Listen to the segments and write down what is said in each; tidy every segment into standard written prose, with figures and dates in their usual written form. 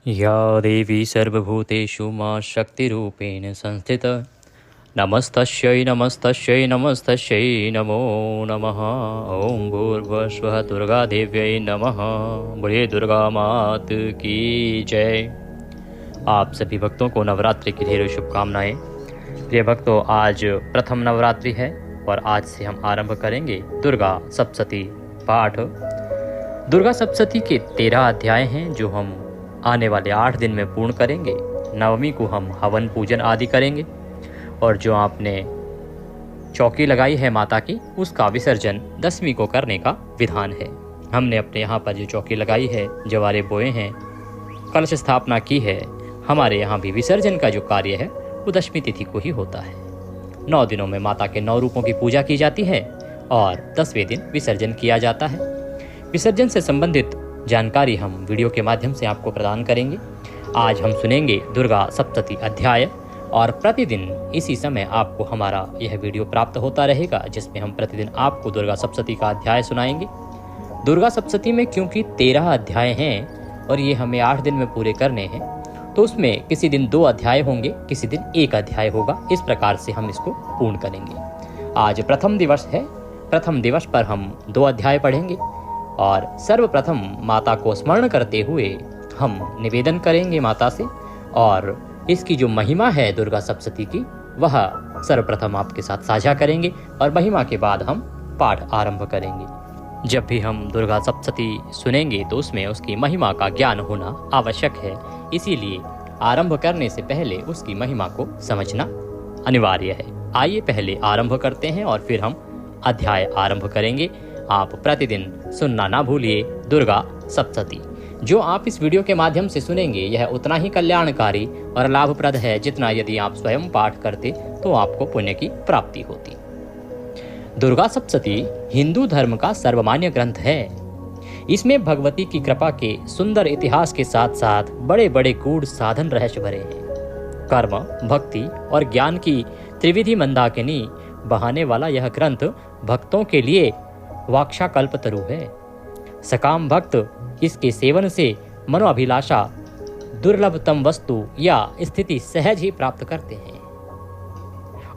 या देवी सर्वभूतेषु मां शक्तिरूपेण संस्थिता नमस्तस्यै नमस्तस्यै नमस्तस्यै नमो नमः। ओम भूर्भुवस्वः दुर्गादेव्यै नमः। बोलिए दुर्गा मात की जय। आप सभी भक्तों को नवरात्रि की ढेरों शुभकामनाएं। प्रिय भक्तों, आज प्रथम नवरात्रि है और आज से हम आरंभ करेंगे दुर्गा सप्तशती पाठ। दुर्गा सप्तशती के 13 अध्याय हैं जो हम आने वाले 8 दिन में पूर्ण करेंगे। नवमी को हम हवन पूजन आदि करेंगे और जो आपने चौकी लगाई है माता की, उसका विसर्जन 10वीं को करने का विधान है। हमने अपने यहाँ पर जो चौकी लगाई है, जवारे बोए हैं, कलश स्थापना की है, हमारे यहाँ भी विसर्जन का जो कार्य है वो 10वीं तिथि को ही होता है। 9 दिनों में माता के 9 रूपों की पूजा की जाती है और 10वें दिन विसर्जन किया जाता है। विसर्जन से संबंधित जानकारी हम वीडियो के माध्यम से आपको प्रदान करेंगे। आज हम सुनेंगे दुर्गा सप्तशती अध्याय और प्रतिदिन इसी समय आपको हमारा यह वीडियो प्राप्त होता रहेगा, जिसमें हम प्रतिदिन आपको दुर्गा सप्तशती का अध्याय सुनाएंगे। दुर्गा सप्तशती में क्योंकि 13 अध्याय हैं और ये हमें 8 दिन में पूरे करने हैं, तो उसमें किसी दिन 2 अध्याय होंगे, किसी दिन 1 अध्याय होगा। इस प्रकार से हम इसको पूर्ण करेंगे। आज प्रथम दिवस है। प्रथम दिवस पर हम 2 अध्याय पढ़ेंगे और सर्वप्रथम माता को स्मरण करते हुए हम निवेदन करेंगे माता से, और इसकी जो महिमा है दुर्गा सप्तशती की, वह सर्वप्रथम आपके साथ साझा करेंगे और महिमा के बाद हम पाठ आरंभ करेंगे। जब भी हम दुर्गा सप्तशती सुनेंगे तो उसमें उसकी महिमा का ज्ञान होना आवश्यक है, इसीलिए आरंभ करने से पहले उसकी महिमा को समझना अनिवार्य है। आइए पहले आरंभ करते हैं और फिर हम अध्याय आरंभ करेंगे। आप प्रतिदिन सुनना ना भूलिए दुर्गा सप्तशती। जो आप इस वीडियो के माध्यम से सुनेंगे यह उतना ही कल्याणकारी और लाभप्रद है जितना यदि आप स्वयं पाठ करते तो आपको पुण्य की प्राप्ति होती। दुर्गा सप्तशती हिंदू धर्म का सर्वमान्य ग्रंथ है। इसमें भगवती की कृपा के सुंदर इतिहास के साथ साथ बड़े बड़े गूढ़ साधन रहस्य भरे हैं। कर्म, भक्ति और ज्ञान की त्रिविधि मंदाकिनी बहाने वाला यह ग्रंथ भक्तों के लिए वाक्षाकल्पतरु है। सकाम भक्त इसके सेवन से मनोअभिलाषा दुर्लभतम वस्तु या स्थिति सहज ही प्राप्त करते हैं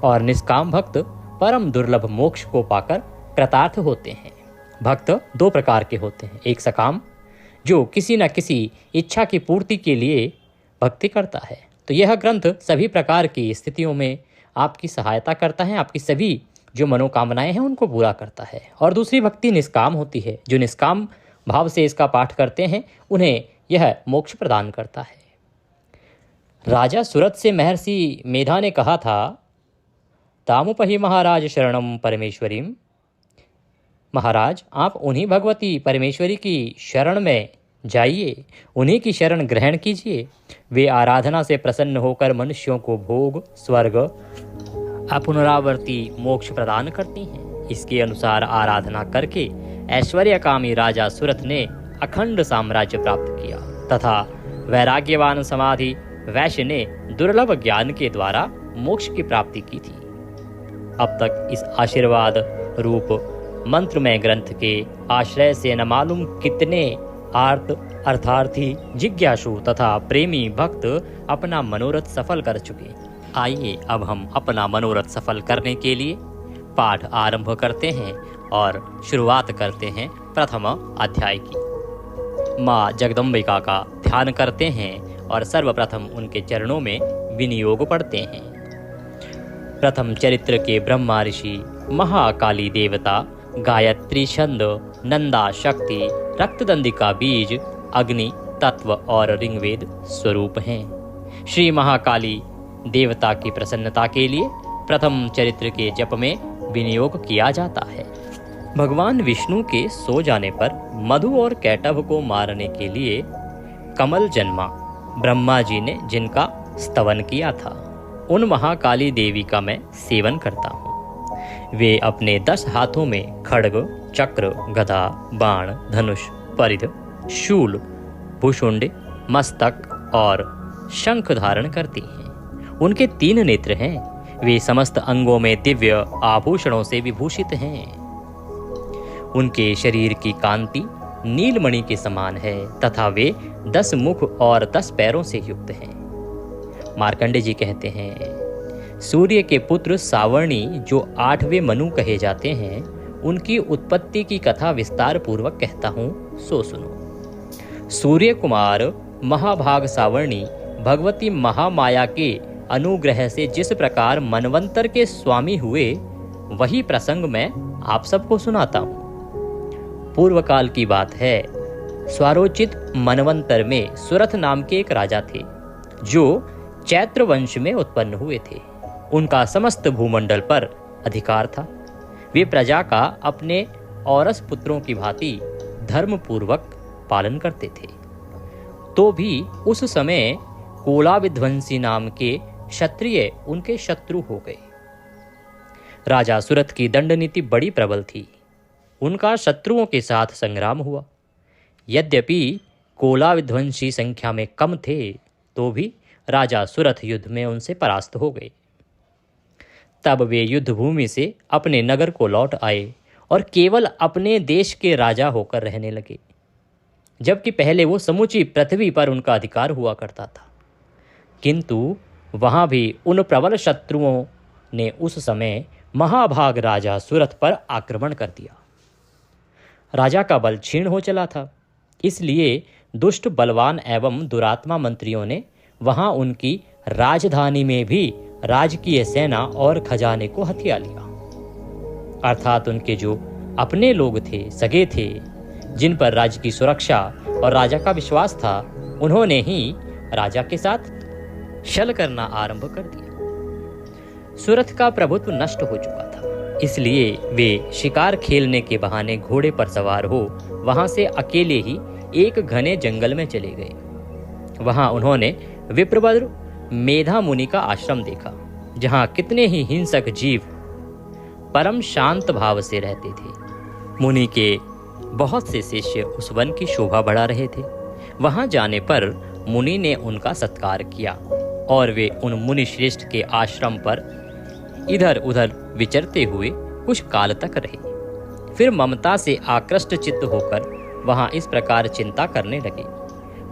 और निष्काम भक्त परम दुर्लभ मोक्ष को पाकर कृतार्थ होते हैं। भक्त 2 प्रकार के होते हैं। एक सकाम, जो किसी न किसी इच्छा की पूर्ति के लिए भक्ति करता है, तो यह ग्रंथ सभी प्रकार की स्थितियों में आपकी सहायता करता है, आपकी सभी जो मनोकामनाएं हैं उनको पूरा करता है। और दूसरी भक्ति निष्काम होती है। जो निष्काम भाव से इसका पाठ करते हैं उन्हें यह मोक्ष प्रदान करता है। राजा सुरत से महर्षि मेधा ने कहा था, तामुपहि महाराज शरणम परमेश्वरीम। महाराज, आप उन्हीं भगवती परमेश्वरी की शरण में जाइए, उन्हीं की शरण ग्रहण कीजिए। वे आराधना से प्रसन्न होकर मनुष्यों को भोग, स्वर्ग, अपुनरावर्ती मोक्ष प्रदान करती हैं। इसके अनुसार आराधना करके ऐश्वर्यकामी राजा सुरत ने अखंड साम्राज्य प्राप्त किया तथा वैराग्यवान समाधि वैश्य ने दुर्लभ ज्ञान के द्वारा मोक्ष की प्राप्ति की थी। अब तक इस आशीर्वाद रूप मंत्रमय ग्रंथ के आश्रय से न मालूम कितने अर्थार्थी, जिज्ञासु तथा प्रेमी भक्त अपना मनोरथ सफल कर चुके। आइए अब हम अपना मनोरथ सफल करने के लिए पाठ आरंभ करते हैं और शुरुआत करते हैं प्रथम अध्याय की। माँ जगदम्बिका का ध्यान करते हैं और सर्वप्रथम उनके चरणों में विनियोग पढ़ते हैं। प्रथम चरित्र के ब्रह्मा ऋषि, महाकाली देवता, गायत्री छंद, नंदा शक्ति, रक्तदंडिका बीज, अग्नि तत्व और ऋग्वेद स्वरूप हैं। श्री महाकाली देवता की प्रसन्नता के लिए प्रथम चरित्र के जप में विनियोग किया जाता है। भगवान विष्णु के सो जाने पर मधु और कैटभ को मारने के लिए कमल जन्मा। ब्रह्मा जी ने जिनका स्तवन किया था, उन महाकाली देवी का मैं सेवन करता हूँ। वे अपने 10 हाथों में खड्ग, चक्र, गदा, बाण, धनुष, परिध, शूल, भूषुंड, मस्तक और शंख धारण करती हैं। उनके 3 नेत्र हैं। वे समस्त अंगों में दिव्य आभूषणों से विभूषित हैं। उनके शरीर की कांति नीलमणि के समान है तथा वे 10 मुख और 10 पैरों से युक्त हैं। मार्कंडे जी कहते हैं, सूर्य के पुत्र सावर्णी जो 8वें मनु कहे जाते हैं, उनकी उत्पत्ति की कथा विस्तार पूर्वक कहता हूँ, सो सुनो। सूर्य कुमार महाभाग सावर्णी भगवती महामाया के अनुग्रह से जिस प्रकार मनवंतर के स्वामी हुए, वही प्रसंग मैं आप सबको सुनाता हूँ। पूर्व काल की बात है। स्वारोचित मनवंतर में सुरथ नाम के एक राजा थे, जो चैत्र वंश में उत्पन्न हुए थे। उनका समस्त भूमंडल पर अधिकार था। वे प्रजा का अपने औरस पुत्रों की भांति धर्म पूर्वक पालन करते थे। तो भी उस समय कोला विध्वंसी नाम के क्षत्रिय उनके शत्रु हो गए। राजा सुरथ की दंड नीति बड़ी प्रबल थी। उनका शत्रुओं के साथ संग्राम हुआ। यद्यपि कोला विध्वंसी संख्या में कम थे, तो भी राजा सुरथ युद्ध में उनसे परास्त हो गए। तब वे युद्ध भूमि से अपने नगर को लौट आए और केवल अपने देश के राजा होकर रहने लगे, जबकि पहले वो समूची पृथ्वी पर उनका अधिकार हुआ करता था। किंतु वहां भी उन प्रबल शत्रुओं ने उस समय महाभाग राजा सुरथ पर आक्रमण कर दिया। राजा का बल क्षीण हो चला था, इसलिए दुष्ट बलवान एवं दुरात्मा मंत्रियों ने वहां उनकी राजधानी में भी राजकीय सेना और खजाने को हथिया लिया। अर्थात उनके जो अपने लोग थे, सगे थे, जिन पर राज्य की सुरक्षा और राजा का विश्वास था, उन्होंने ही राजा के साथ छल करना आरंभ कर दिया। सुरथ का प्रभुत्व नष्ट हो चुका था, इसलिए वे शिकार खेलने के बहाने घोड़े पर सवार हो वहां से अकेले ही एक घने जंगल में चले गए। वहां उन्होंने विप्रवर मेधा मुनि का आश्रम देखा, जहां कितने ही हिंसक जीव परम शांत भाव से रहते थे। मुनि के बहुत से शिष्य उस वन की शोभा बढ़ा रहे थे। वहां जाने पर मुनि ने उनका सत्कार किया और वे उन मुनि श्रेष्ठ के आश्रम पर इधर उधर विचरते हुए कुछ काल तक रहे। फिर ममता से आकृष्ट चित्त होकर वहां इस प्रकार चिंता करने लगे,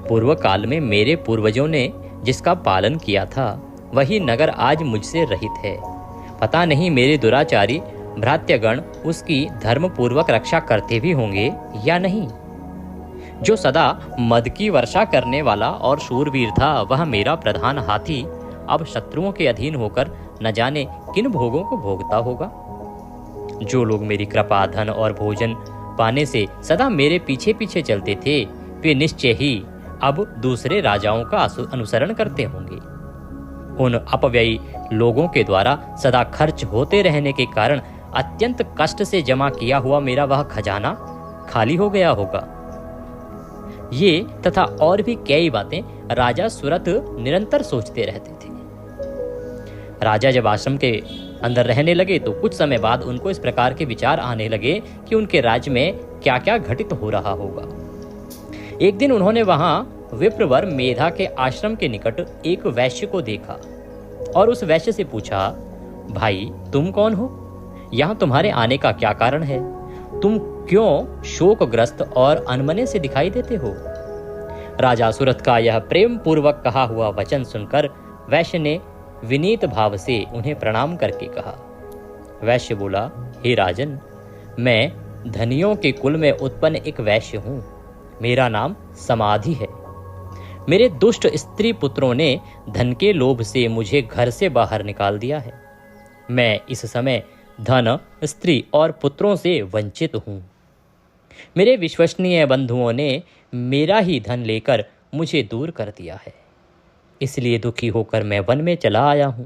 पूर्व काल में मेरे पूर्वजों ने जिसका पालन किया था, वही नगर आज मुझसे रहित है। पता नहीं मेरे दुराचारी भ्रात्यगण उसकी धर्म पूर्वक रक्षा करते भी होंगे या नहीं। जो सदा मद की वर्षा करने वाला और शूरवीर था, वह मेरा प्रधान हाथी अब शत्रुओं के अधीन होकर न जाने किन भोगों को भोगता होगा। जो लोग मेरी कृपा, धन और भोजन पाने से सदा मेरे पीछे पीछे चलते थे, वे निश्चय ही अब दूसरे राजाओं का अनुसरण करते होंगे। उन अपव्ययी लोगों के द्वारा सदा खर्च होते रहने के कारण अत्यंत कष्ट से जमा किया हुआ मेरा वह खजाना खाली हो गया होगा। ये तथा और भी कई बातें राजा सुरथ निरंतर सोचते रहते थे। राजा जब आश्रम के अंदर रहने लगे तो कुछ समय बाद उनको इस प्रकार के विचार आने लगे कि उनके राज्य में क्या क्या घटित हो रहा होगा। एक दिन उन्होंने वहां विप्रवर मेधा के आश्रम के निकट एक वैश्य को देखा और उस वैश्य से पूछा, भाई तुम कौन हो? यहाँ तुम्हारे आने का क्या कारण है? तुम क्यों शोकग्रस्त और अनमने से दिखाई देते हो? राजा सुरथ का यह प्रेम पूर्वक कहा हुआ वचन सुनकर वैश्य ने विनीत भाव से उन्हें प्रणाम करके कहा। वैश्य बोला, हे राजन, मैं धनियों के कुल में उत्पन्न एक वैश्य हूं। मेरा नाम समाधि है। मेरे दुष्ट स्त्री पुत्रों ने धन के लोभ से मुझे घर से बाहर निकाल दिया है। मैं इस समय धन, स्त्री और पुत्रों से वंचित हूं। मेरे विश्वसनीय बंधुओं ने मेरा ही धन लेकर मुझे दूर कर दिया है। इसलिए दुखी होकर मैं वन में चला आया हूं।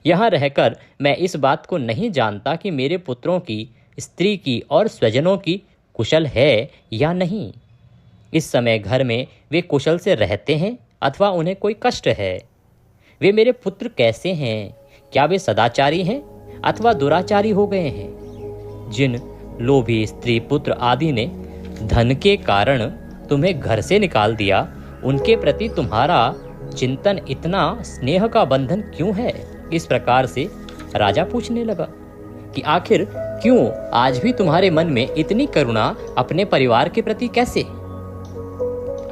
यहाँ रहकर मैं इस बात को नहीं जानता कि मेरे पुत्रों की, स्त्री की और स्वजनों की कुशल है या नहीं। इस समय घर में वे कुशल से रहते हैं अथवा उन्हें कोई कष्ट है। वे मेरे पुत्र कैसे हैं? क्या वे सदाचारी हैं अथवा दुराचारी हो गए हैं? जिन लोभी स्त्री पुत्र आदि ने धन के कारण तुम्हें घर से निकाल दिया, उनके प्रति तुम्हारा चिंतन इतना स्नेह का बंधन क्यों है? इस प्रकार से राजा पूछने लगा। कि आखिर क्यों आज भी तुम्हारे मन में इतनी करुणा अपने परिवार के प्रति कैसे?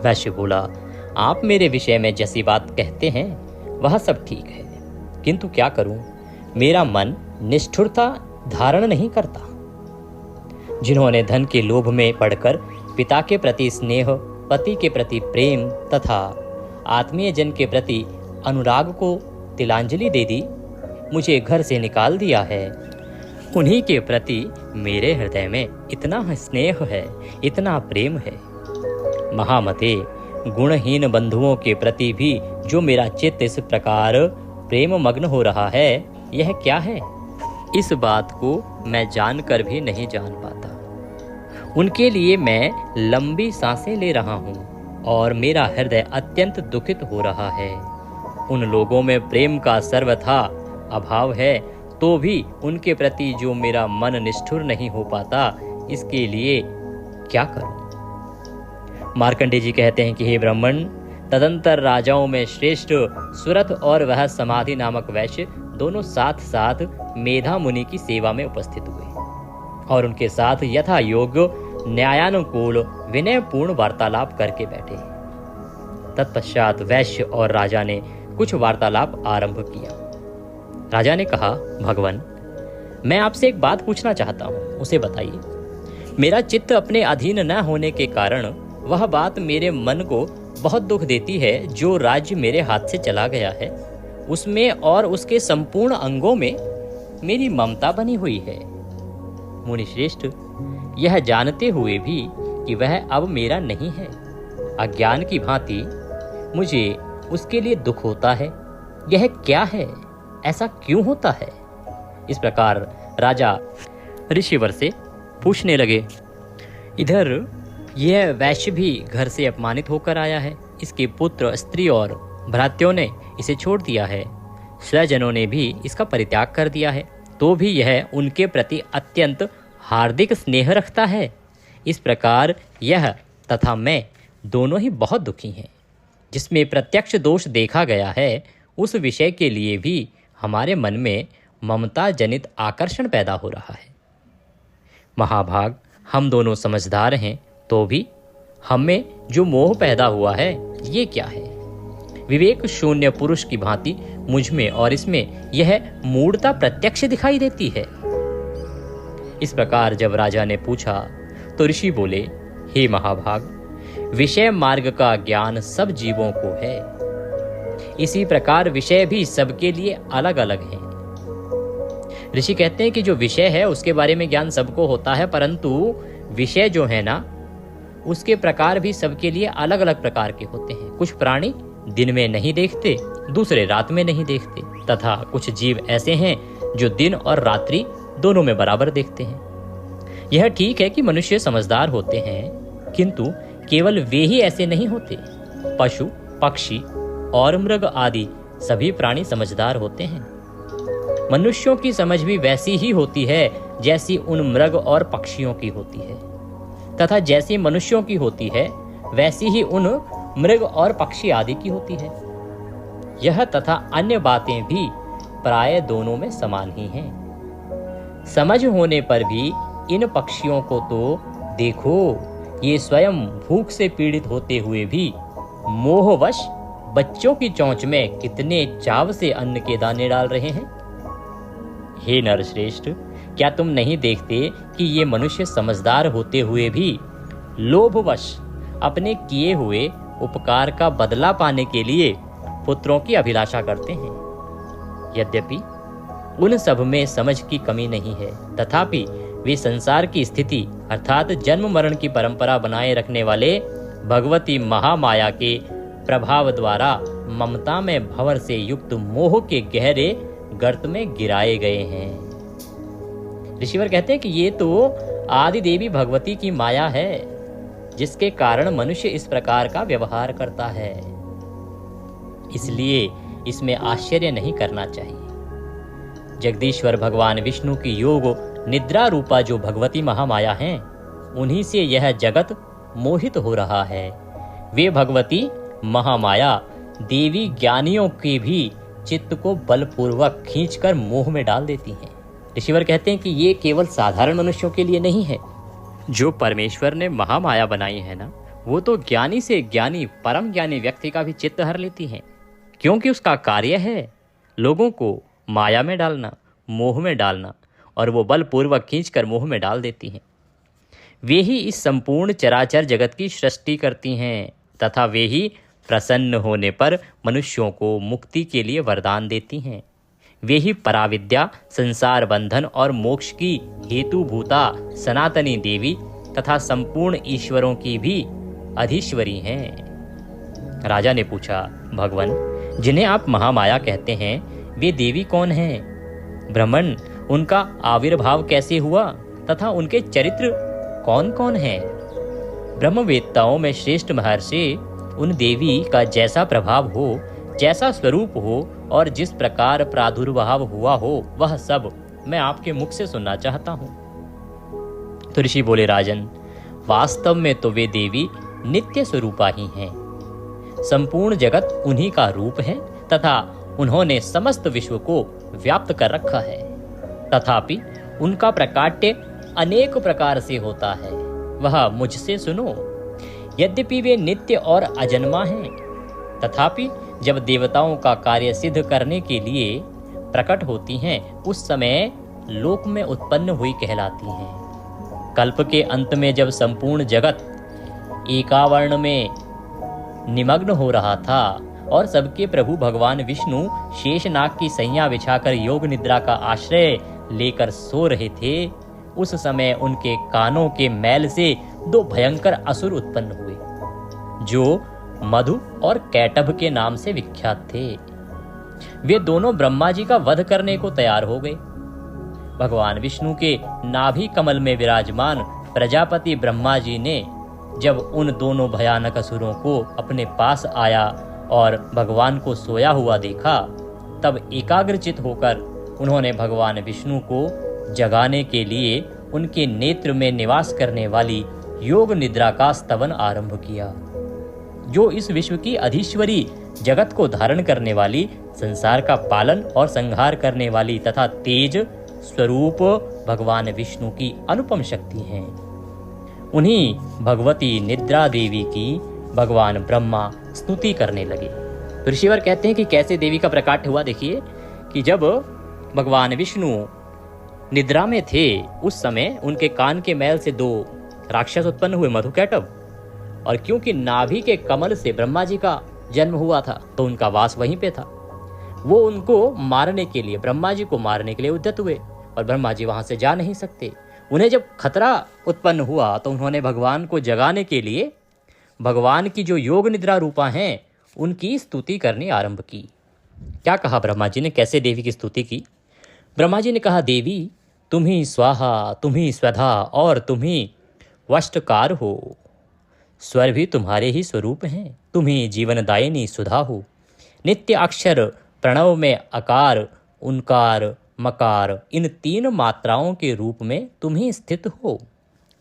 वैश्य बोला, आप मेरे विषय में जैसी बात कहते हैं वह सब ठीक है, किंतु क्या करूं, मेरा मन निष्ठुरता धारण नहीं करता। जिन्होंने धन के लोभ में पड़कर पिता के प्रति स्नेह, पति के प्रति प्रेम तथा आत्मीय जन के प्रति अनुराग को तिलांजलि दे दी, मुझे घर से निकाल दिया है, उन्हीं के प्रति मेरे हृदय में इतना स्नेह है, इतना प्रेम है। महामते, गुणहीन बंधुओं के प्रति भी जो मेरा चित्त इस प्रकार प्रेम मग्न हो रहा है, यह क्या है? इस बात को मैं जानकर भी नहीं जान पाता। उनके लिए मैं लंबी सांसें ले रहा हूँ और मेरा हृदय अत्यंत दुखित हो रहा है। उन लोगों में प्रेम का सर्वथा अभाव है, तो भी उनके प्रति जो मेरा मन निष्ठुर नहीं हो पाता, इसके लिए क्या करूं? मार्कंडेय जी कहते हैं कि हे ब्राह्मण, तदंतर राजाओं में श्रेष्ठ सुरथ और वह समाधि नामक वैश्य दोनों साथ साथ मेधा मुनि की सेवा में उपस्थित हुए और उनके साथ यथा योग्य न्यायानुकूल विनयपूर्ण वार्तालाप करके बैठे। तत्पश्चात वैश्य और राजा ने कुछ वार्तालाप आरंभ किया। राजा ने कहा, भगवान, मैं आपसे एक बात पूछना चाहता हूँ, उसे बताइए। मेरा चित्त अपने अधीन न होने के कारण वह बात मेरे मन को बहुत दुख देती है जो राज्य मेरे हाथ से चला गया है, उसमें और उसके संपूर्ण अंगों में मेरी ममता बनी हुई है। मुनिश्रेष्ठ, यह जानते हुए भी कि वह अब मेरा नहीं है, अज्ञान की भांति मुझे उसके लिए दुख होता है। यह क्या है? ऐसा क्यों होता है? इस प्रकार राजा ऋषिवर से पूछने लगे। इधर यह वैश्य भी घर से अपमानित होकर आया है। इसके पुत्र, स्त्री और भ्रात्यों ने इसे छोड़ दिया है। स्वजनों ने भी इसका परित्याग कर दिया है, तो भी यह उनके प्रति अत्यंत हार्दिक स्नेह रखता है। इस प्रकार यह तथा मैं दोनों ही बहुत दुखी हैं। जिसमें प्रत्यक्ष दोष देखा गया है, उस विषय के लिए भी हमारे मन में ममता जनित आकर्षण पैदा हो रहा है। महाभाग, हम दोनों समझदार हैं, तो भी हम में जो मोह पैदा हुआ है, ये क्या है? विवेक शून्य पुरुष की भांति मुझ में और इसमें यह मूढ़ता प्रत्यक्ष दिखाई देती है। इस प्रकार जब राजा ने पूछा तो ऋषि बोले, हे महाभाग, विषय मार्ग का ज्ञान सब जीवों को है। इसी प्रकार विषय भी सबके लिए अलग अलग है। ऋषि कहते हैं कि जो विषय है उसके बारे में ज्ञान सबको होता है, परंतु विषय जो है ना, उसके प्रकार भी सबके लिए अलग अलग प्रकार के होते हैं। कुछ प्राणी दिन में नहीं देखते, दूसरे रात में नहीं देखते, तथा कुछ जीव ऐसे हैं जो दिन और रात्रि दोनों में बराबर देखते हैं। यह ठीक है कि मनुष्य समझदार होते हैं, किंतु केवल वे ही ऐसे नहीं होते। पशु, पक्षी और मृग आदि सभी प्राणी समझदार होते हैं। मनुष्यों की समझ भी वैसी ही होती है जैसी उन मृग और पक्षियों की होती है, तथा जैसी मनुष्यों की होती है वैसी ही उन मृग और पक्षी आदि की होती है। यह तथा अन्य बातें भी प्राय दोनों में समान ही हैं। समझ होने पर भी इन पक्षियों को तो देखो, ये स्वयं भूख से पीड़ित होते हुए भी मोहवश बच्चों की चोंच में कितने चाव से अन्न के दाने डाल रहे हैं। हे नरश्रेष्ठ, क्या तुम नहीं देखते कि ये मनुष्य समझदार होते हुए भी लोभवश अपने किए हुए उपकार का बदला पाने के लिए पुत्रों की अभिलाषा करते हैं? यद्यपि उन सब में समझ की कमी नहीं है, तथापि वे संसार की स्थिति अर्थात जन्म मरण की परंपरा बनाए रखने वाले भगवती महामाया के प्रभाव द्वारा ममता में भंवर से युक्त मोह के गहरे गर्त में गिराए गए हैं। ऋषिवर कहते हैं कि ये तो आदि देवी भगवती की माया है, जिसके कारण मनुष्य इस प्रकार का व्यवहार करता है। इसलिए इसमें आश्चर्य नहीं करना चाहिए। जगदीश्वर भगवान विष्णु की योग निद्रा रूपा जो भगवती महामाया हैं, उन्हीं से यह जगत मोहित हो रहा है। वे भगवती महामाया देवी ज्ञानियों के भी चित्त को बलपूर्वक खींचकर मोह में डाल देती हैं। ऋषिवर कहते हैं कि ये केवल साधारण मनुष्यों के लिए नहीं है। जो परमेश्वर ने महामाया बनाई है ना, वो तो ज्ञानी से ज्ञानी परम ज्ञानी व्यक्ति का भी चित्त हर लेती है, क्योंकि उसका कार्य है लोगों को माया में डालना, मोह में डालना, और वो बलपूर्वक खींचकर मोह में डाल देती हैं। वे ही इस संपूर्ण चराचर जगत की सृष्टि करती हैं तथा वे ही प्रसन्न होने पर मनुष्यों को मुक्ति के लिए वरदान देती हैं। वे ही पराविद्या, संसार बंधन और मोक्ष की हेतुभूता सनातनी देवी तथा संपूर्ण ईश्वरों की भी अधीश्वरी हैं। राजा ने पूछा, भगवान, जिन्हें आप महामाया कहते हैं, वे देवी कौन हैं? ब्राह्मण, उनका आविर्भाव कैसे हुआ तथा उनके चरित्र कौन कौन हैं? ब्रह्मवेत्ताओं में श्रेष्ठ महर्षि उन देवी का जैसा प्रभाव हो, जैसा स्वरूप हो और जिस प्रकार प्रादुर्भाव हुआ हो, वह सब मैं आपके मुख से सुनना चाहता हूँ। तो ऋषि बोले, राजन, वास्तव में तो वे देवी नित्य स्वरूपा ही हैं। संपूर्ण जगत उन्हीं का रूप है तथा उन्होंने समस्त विश्व को व्याप्त कर रखा है। तथापि उनका प्रकाट्य अनेक प्रकार से होता है, वह मुझसे सुनो। यद्यपि वे नित्य और अजन्मा हैं, तथापि जब देवताओं का कार्य सिद्ध करने के लिए प्रकट होती हैं, उस समय लोक में उत्पन्न हुई कहलाती हैं। कल्प के अंत में जब संपूर्ण जगत एकावर्ण में निमग्न हो रहा था और सबके प्रभु भगवान विष्णु शेषनाग की सैया बिछाकर योग निद्रा का आश्रय लेकर सो रहे थे, उस समय उनके कानों के मैल से दो भयंकर असुर उत्पन्न हुए, जो मधु और कैटभ के नाम से विख्यात थे। वे दोनों ब्रह्मा जी का वध करने को तैयार हो गए। भगवान विष्णु के नाभि कमल में विराजमान प्रजापति ब्रह्मा जी ने जब उन दोनों भयानक असुरों को अपने पास आया और भगवान को सोया हुआ देखा, तब एकाग्रचित होकर उन्होंने भगवान विष्णु को जगाने के लिए उनके नेत्र में निवास करने वाली योग निद्रा का स्तवन आरंभ किया, जो इस विश्व की अधीश्वरी, जगत को धारण करने वाली, संसार का पालन और संहार करने वाली तथा तेज स्वरूप भगवान विष्णु की अनुपम शक्ति हैं। उन्हीं भगवती निद्रा देवी की भगवान ब्रह्मा स्तुति करने लगे। तो ऋषिवर कहते हैं कि कैसे देवी का प्रकाट हुआ। देखिए कि जब भगवान विष्णु निद्रा में थे, उस समय उनके कान के मैल से दो राक्षस उत्पन्न हुए, मधु कैटभ, और क्योंकि नाभि के कमल से ब्रह्मा जी का जन्म हुआ था, तो उनका वास वहीं पे था। वो उनको मारने के लिए, ब्रह्मा जी को मारने के लिए उद्यत हुए, और ब्रह्मा जी वहां से जा नहीं सकते। उन्हें जब खतरा उत्पन्न हुआ तो उन्होंने भगवान को जगाने के लिए भगवान की जो योग निद्रा रूपा हैं, उनकी स्तुति करनी आरंभ की। क्या कहा ब्रह्मा जी ने, कैसे देवी की स्तुति की? ब्रह्मा जी ने कहा, देवी, तुम ही स्वाहा, तुम ही स्वधा और तुम ही वष्टकार हो। स्वर भी तुम्हारे ही स्वरूप हैं, तुम ही जीवनदायिनी सुधा हो। नित्य अक्षर प्रणव में अकार, उनकार, मकार, इन तीन मात्राओं के रूप में तुम ही स्थित हो,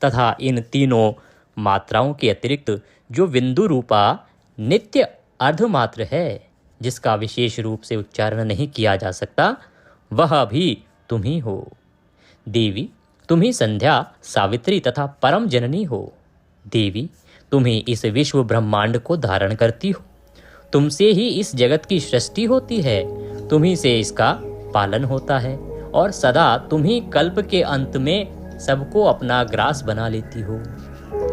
तथा इन तीनों मात्राओं के अतिरिक्त जो बिंदु रूपा नित्य अर्धमात्र है, जिसका विशेष रूप से उच्चारण नहीं किया जा सकता, वह भी तुम ही हो। देवी, तुम ही संध्या, सावित्री तथा परम जननी हो। देवी, तुम ही इस विश्व ब्रह्मांड को धारण करती हो। तुमसे ही इस जगत की सृष्टि होती है, तुम ही से इसका पालन होता है, और सदा तुम ही कल्प के अंत में सबको अपना ग्रास बना लेती हो।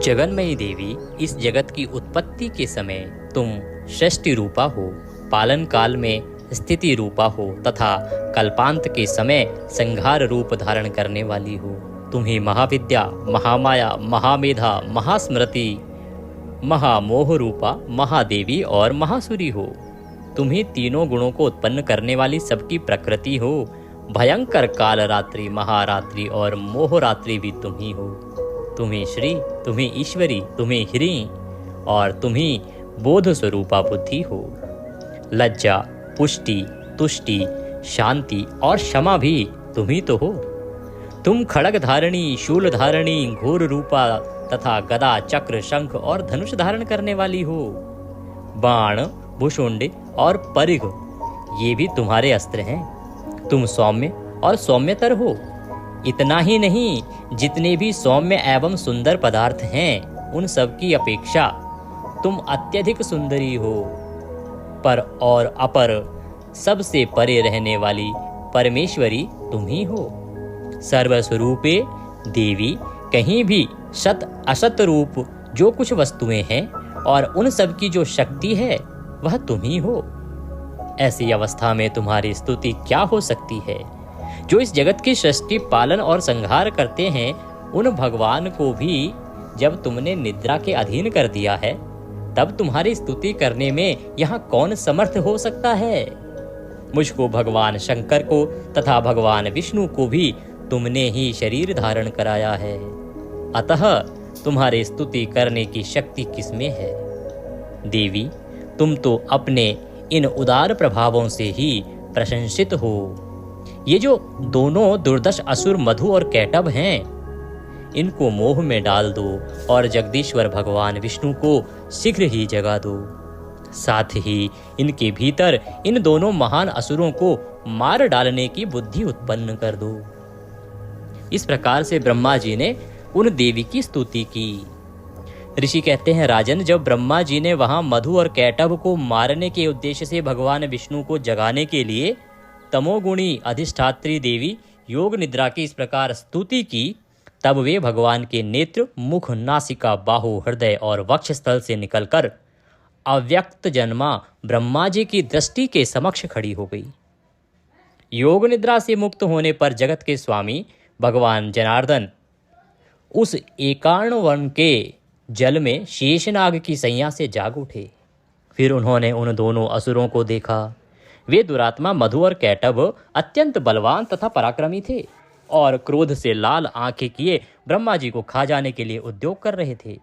जगन्मयी देवी, इस जगत की उत्पत्ति के समय तुम सृष्टि रूपा हो, पालन काल में स्थिति रूपा हो तथा कल्पांत के समय संहार रूप धारण करने वाली हो। तुम ही महाविद्या, महामाया, महामेधा, महास्मृति, महामोह रूपा महादेवी और महासुरी हो। तुम ही तीनों गुणों को उत्पन्न करने वाली सबकी प्रकृति हो। भयंकर काल रात्रि, महारात्रि और मोहरात्रि भी तुम ही हो। तुम ही श्री, तुम ही ईश्वरी, तुम ही ह्री और तुम ही बोध स्वरूपा बुद्धि हो। लज्जा, पुष्टि, तुष्टि, शांति और क्षमा भी तुम ही तो हो। तुम खड़ग धारणी, शूल धारणी, घोर रूपा तथा गदा, चक्र, शंख और धनुष धारण करने वाली हो। बाण, भुषुंड और परिघ, ये भी तुम्हारे अस्त्र हैं। तुम सौम्य और सौम्यतर हो इतना ही नहीं, जितने भी सौम्य एवं सुंदर पदार्थ हैं उन सब की अपेक्षा तुम अत्यधिक सुंदरी हो। पर और अपर सबसे परे रहने वाली परमेश्वरी तुम ही हो। सर्वस्वरूपे देवी, कहीं भी सत असत रूप जो कुछ वस्तुएं हैं और उन सब की जो शक्ति है वह तुम ही हो। ऐसी अवस्था में तुम्हारी स्तुति क्या हो सकती है? जो इस जगत की सृष्टि, पालन और संहार करते हैं, उन भगवान को भी जब तुमने निद्रा के अधीन कर दिया है, तब तुम्हारी स्तुति करने में यहाँ कौन समर्थ हो सकता है? मुझको, भगवान शंकर को तथा भगवान विष्णु को भी तुमने ही शरीर धारण कराया है, अतः तुम्हारी स्तुति करने की शक्ति किसमें है? देवी, तुम तो अपने इन उदार प्रभावों से ही प्रशंसित हो। ये जो दोनों दुर्दश असुर मधु और कैटभ हैं, इनको मोह में डाल दो और जगदीश्वर भगवान विष्णु को शीघ्र ही जगा दो। साथ ही इनके भीतर इन दोनों महान असुरों को मार डालने की बुद्धि उत्पन्न कर दो। इस प्रकार से ब्रह्मा जी ने उन देवी की स्तुति की। ऋषि कहते हैं, राजन, जब ब्रह्मा जी ने वहां मधु और कैटभ को मारने के उद्देश्य से भगवान विष्णु को जगाने के लिए तमोगुणी अधिष्ठात्री देवी योग निद्रा की इस प्रकार स्तुति की, तब वे भगवान के नेत्र, मुख, नासिका, बाहु, हृदय और वक्षस्थल से निकलकर अव्यक्त जन्मा ब्रह्मा जी की दृष्टि के समक्ष खड़ी हो गई। योग निद्रा से मुक्त होने पर जगत के स्वामी भगवान जनार्दन उस एकार्ण वन के जल में शेषनाग की सैया से जाग उठे। फिर उन्होंने उन दोनों असुरों को देखा। वे दुरात्मा मधु और कैटभ अत्यंत बलवान तथा पराक्रमी थे और क्रोध से लाल आंखें किए ब्रह्मा जी को खा जाने के लिए उद्योग कर रहे थे।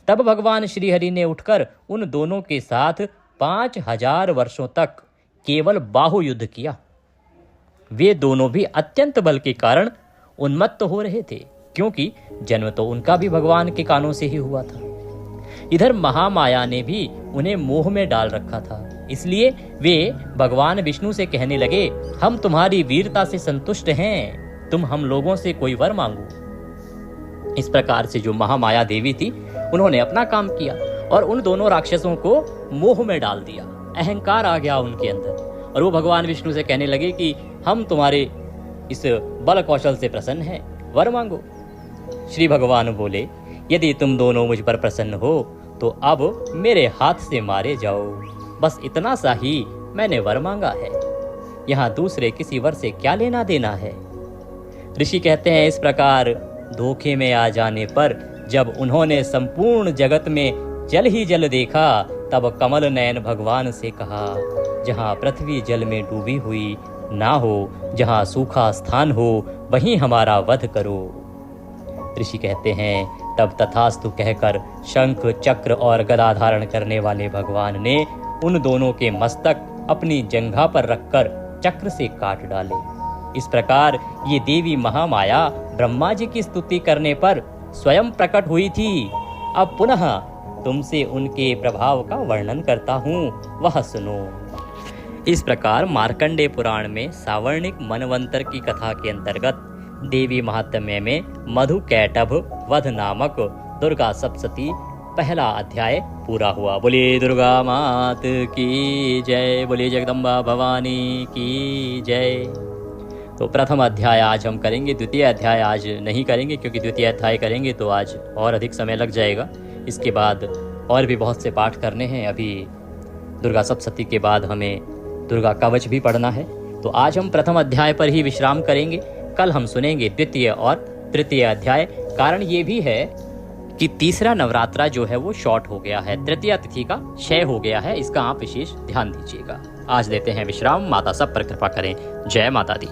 तब भगवान श्रीहरि ने उठकर उन दोनों के साथ 5000 वर्षों तक केवल बाहु युद्ध किया। वे दोनों भी अत्यंत बल के कारण उन्मत्त हो रहे थे, क्योंकि जन्म तो उनका भी भगवान के कानों से ही हुआ था। इधर महामाया ने भी उन्हें मोह में डाल रखा था, इसलिए वे भगवान विष्णु से कहने लगे, हम तुम्हारी वीरता से संतुष्ट हैं, तुम हम लोगों से कोई वर मांगो। इस प्रकार से जो महामाया देवी थी, उन्होंने अपना काम किया और उन दोनों राक्षसों को मोह में डाल दिया। अहंकार आ गया उनके अंदर और वो भगवान विष्णु से कहने लगे कि हम तुम्हारे इस बल कौशल से प्रसन्न हैं, वर मांगो। श्री भगवान बोले, यदि तुम दोनों मुझ पर प्रसन्न हो तो अब मेरे हाथ से मारे जाओ। बस इतना सा ही मैंने वर मांगा है, यहाँ दूसरे किसी वर से क्या लेना देना है। ऋषि कहते हैं, इस प्रकार धोखे में आ जाने पर जब उन्होंने संपूर्ण जगत में जल ही जल देखा, तब कमल नयन भगवान से कहा, जहाँ पृथ्वी जल में डूबी हुई ना हो, जहाँ सूखा स्थान हो, वहीं हमारा वध करो। ऋषि कहते हैं, तब तथास्तु कहकर शंख, चक्र और गदा धारण करने वाले भगवान ने उन दोनों के मस्तक अपनी जंघा पर रखकर चक्र से काट डाले। इस प्रकार ये देवी महामाया ब्रह्मा जी की स्तुति करने पर स्वयं प्रकट हुई थी। अब पुनः तुमसे उनके प्रभाव का वर्णन करता हूँ, वह सुनो। इस प्रकार मार्कंडेय पुराण में सावर्णिक मनवंतर की कथा के अंतर्गत देवी महात्म्य में मधु कैटभ वध नामक दुर्गा सप्तशती पहला अध्याय पूरा हुआ। बोलिए दुर्गा मात की जय, बोलिए जगदम्बा भवानी की जय। तो प्रथम अध्याय आज हम करेंगे, द्वितीय अध्याय आज नहीं करेंगे, क्योंकि द्वितीय अध्याय करेंगे तो आज और अधिक समय लग जाएगा। इसके बाद और भी बहुत से पाठ करने हैं। अभी दुर्गा सप्तशती के बाद हमें दुर्गा कवच भी पढ़ना है, तो आज हम प्रथम अध्याय पर ही विश्राम करेंगे। कल हम सुनेंगे द्वितीय और तृतीय अध्याय। कारण ये भी है कि तीसरा नवरात्रा जो है वो शॉर्ट हो गया है, तृतीया तिथि का क्षय हो गया है, इसका आप विशेष ध्यान दीजिएगा। आज लेते हैं विश्राम। माता सब पर कृपा करें। जय माता दी।